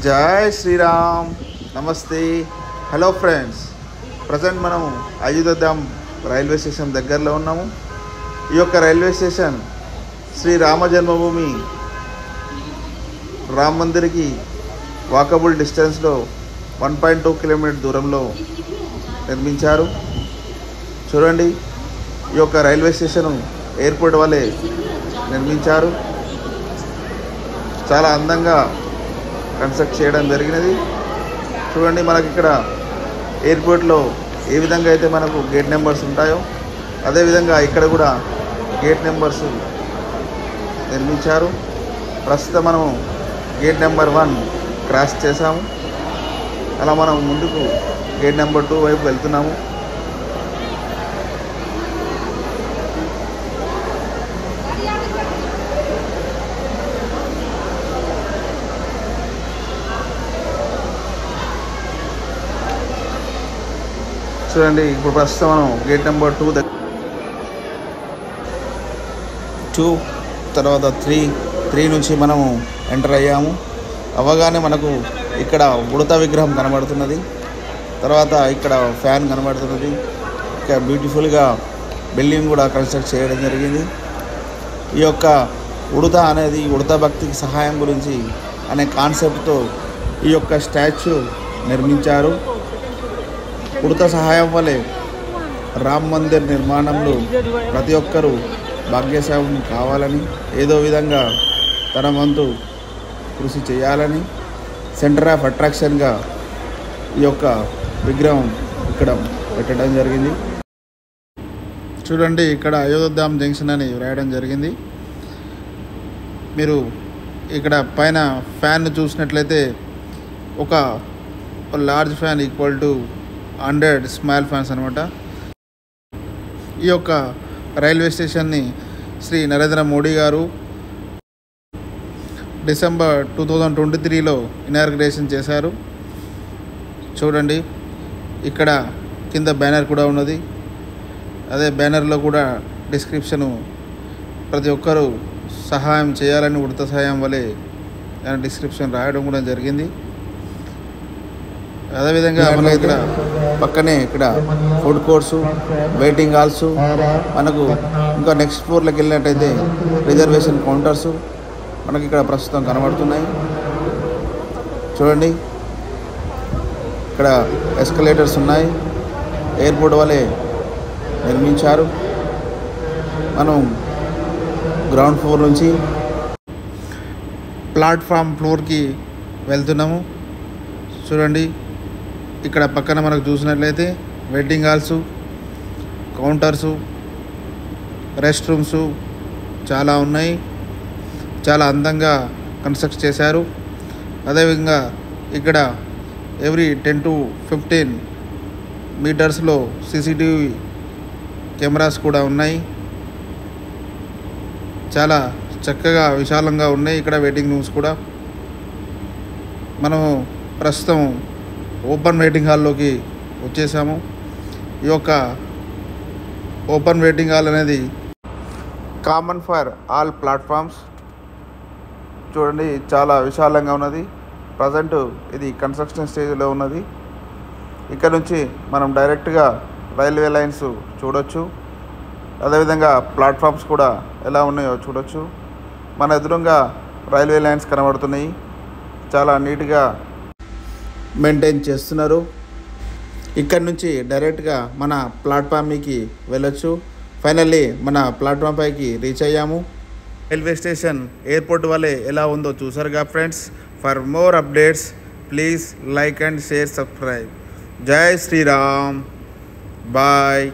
జై శ్రీరామ్. నమస్తే. Hello friends, present మనము అయోధ్యధామ్ రైల్వే స్టేషన్ దగ్గరలో ఉన్నాము. ఈ యొక్క రైల్వే స్టేషన్ శ్రీ రామ జన్మభూమి రామ్ మందిర్కి వాకబుల్ డిస్టెన్స్లో 1.2 కిలోమీటర్ దూరంలో నిర్మించారు. చూడండి, ఈ యొక్క రైల్వే స్టేషన్ ఎయిర్పోర్ట్ వలె నిర్మించారు. చాలా అందంగా కన్స్ట్రక్ట్ చేయడం జరిగినది. చూడండి, మనకి ఇక్కడ ఎయిర్పోర్ట్లో ఏ విధంగా అయితే మనకు గేట్ నెంబర్స్ ఉంటాయో అదేవిధంగా ఇక్కడ కూడా గేట్ నెంబర్స్ నిర్మించారు. ప్రస్తుతం మనము గేట్ నెంబర్ 1 క్రాస్ చేసాము. అలా మనం ముందుకు గేట్ నెంబర్ 2 వైపు వెళ్తున్నాము. చూడండి, ఇప్పుడు ప్రస్తుతం మనం గేట్ నెంబర్ 2 తర్వాత 3 నుంచి మనము ఎంటర్ అయ్యాము. అవ్వగానే మనకు ఇక్కడ ఉడత విగ్రహం కనబడుతున్నది. తర్వాత ఇక్కడ ఫ్యాన్ కనబడుతున్నది. ఇక్కడ బ్యూటిఫుల్గా బిల్డింగ్ కూడా కన్స్ట్రక్ట్ చేయడం జరిగింది. ఈ యొక్క ఉడత అనేది ఉడత భక్తికి సహాయం గురించి అనే కాన్సెప్ట్తో ఈ యొక్క స్టాచ్యూ నిర్మించారు. ఉడత సహాయం వలె రామ్ మందిర్ నిర్మాణంలో ప్రతి ఒక్కరూ భాగ్యశాలి కావాలని, ఏదో విధంగా తన వంతు కృషి చేయాలని సెంటర్ ఆఫ్ అట్రాక్షన్గా ఈ యొక్క విగ్రహం ఇక్కడ పెట్టడం జరిగింది. చూడండి, ఇక్కడ అయోధ్యధామ్ జంక్షన్ అని రాయడం జరిగింది. మీరు ఇక్కడ పైన ఫ్యాన్ చూసినట్లయితే ఒక large fan equal to 100 small fans అనమాట. ఈ యొక్క రైల్వే స్టేషన్ని శ్రీ నరేంద్ర మోడీ గారు డిసెంబర్ 2023లో ఇనాగ్రేషన్ చేశారు. చూడండి, ఇక్కడ కింద బ్యానర్ కూడా ఉన్నది. అదే బ్యానర్లో కూడా డిస్క్రిప్షను ప్రతి ఒక్కరూ సహాయం చేయాలని ఉడత సహాయం వలె డిస్క్రిప్షన్ రాయడం కూడా జరిగింది. అదేవిధంగా మనకి ఇక్కడ పక్కనే ఇక్కడ ఫుడ్ కోర్ట్సు, వెయిటింగ్ హాల్స్, మనకు ఇంకా నెక్స్ట్ ఫ్లోర్లోకి వెళ్ళినట్టయితే రిజర్వేషన్ కౌంటర్సు మనకి ఇక్కడ ప్రస్తుతం కనబడుతున్నాయి. చూడండి, ఇక్కడ ఎస్కలేటర్స్ ఉన్నాయి. ఎయిర్పోర్ట్ వలె నిర్మించారు. మనం గ్రౌండ్ ఫ్లోర్ నుంచి ప్లాట్ఫామ్ ఫ్లోర్కి వెళ్తున్నాము. చూడండి, ఇక్కడ పక్కన మనకు చూసినట్లయితే వెయిటింగ్ హాల్స్, కౌంటర్సు, రెస్ట్ రూమ్స్ చాలా ఉన్నాయి. చాలా అందంగా కన్స్ట్రక్ట్ చేశారు. అదేవిధంగా ఇక్కడ ఎవ్రీ 10 to 15 మీటర్స్లో సీసీటీవీ కెమెరాస్ కూడా ఉన్నాయి. చాలా చక్కగా విశాలంగా ఉన్నాయి ఇక్కడ వెయిటింగ్ రూమ్స్ కూడా. మనము ప్రస్తుతం ఓపెన్ వెయిటింగ్ హాల్లోకి వచ్చేసాము. ఈ యొక్క ఓపెన్ వెయిటింగ్ హాల్ అనేది కామన్ ఫర్ ఆల్ ప్లాట్ఫామ్స్. చూడండి, చాలా విశాలంగా ఉన్నది. ప్రజెంట్ ఇది కన్స్ట్రక్షన్ స్టేజ్లో ఉన్నది. ఇక్కడ నుంచి మనం డైరెక్ట్గా రైల్వే లైన్స్ చూడొచ్చు. అదేవిధంగా ప్లాట్ఫామ్స్ కూడా ఎలా ఉన్నాయో చూడొచ్చు. మన ఎదురుగా రైల్వే లైన్స్ కనబడుతున్నాయి. చాలా నీట్గా మెయింటైన్ చేస్తున్నారు. ఇక్కడ నుంచి డైరెక్ట్గా మన ప్లాట్ఫామ్కి వెళ్ళొచ్చు. ఫైనల్లీ మన ప్లాట్ఫామ్ పైకి రీచ్ అయ్యాము. రైల్వే స్టేషన్ ఎయిర్పోర్ట్ వలె ఎలా ఉందో చూసారుగా friends. For more updates please like and share, subscribe. జై శ్రీరామ్. బాయ్.